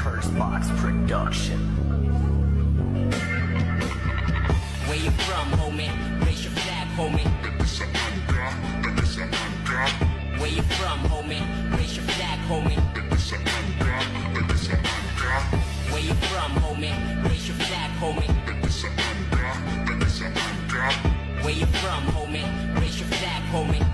Kurzbox Production. Where you from, homie? Raise your flag, homie. Where you from, homie? Raise your flag, homie. Where you from, homie? Raise your flag, homie. Where you from, homie? Raise your flag, homie.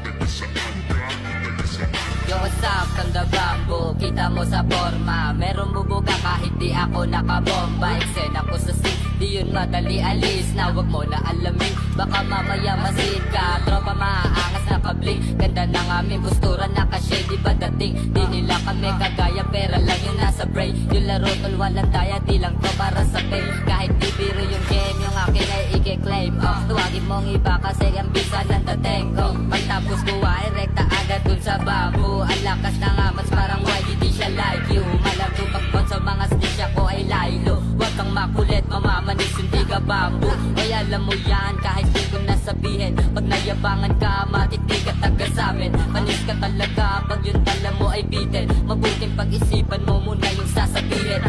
Yo, what's up, Kanda Bamboo? Kita mo sa forma, meron bubuga kahit di ako nakabomba. Eksena ko sa scene, di yun madali alis na wag mo na alamin, baka mamaya masid ka. Tropa maaangas na kabling, ganda ng aming postura, nakashady ba dating? Di nila kami kagaya, pera lang yung nasa brain. Yung laro tol, walang daya, di lang to para sa pay. Kahit di biro yung game, yung akin ay i-claim. Tuwagin mong iba kasi ang bisa ng dating ko. Pagtapos ko ay rekta agad dun sa bamboo. Ang lakas ng amats parang why di siya like you. Malabo pagpon sa mga stisya ko ay laylo. Huwag kang makulit, mamamanis hindi ka bamboo. Ay alam mo yan kahit di ko nasabihin. Pag nayabangan ka, matiktik at taga samin. Panis ka talaga pag yung tala mo ay bitin. Mabuting pag-isipan mo muna yung sasabihin.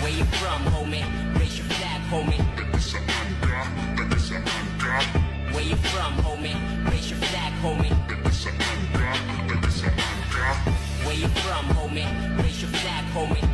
Where you from, homie? Raise your flag, homie. Where you from, homie? Raise your flag, homie. Where you from, homie? Raise your flag, homie.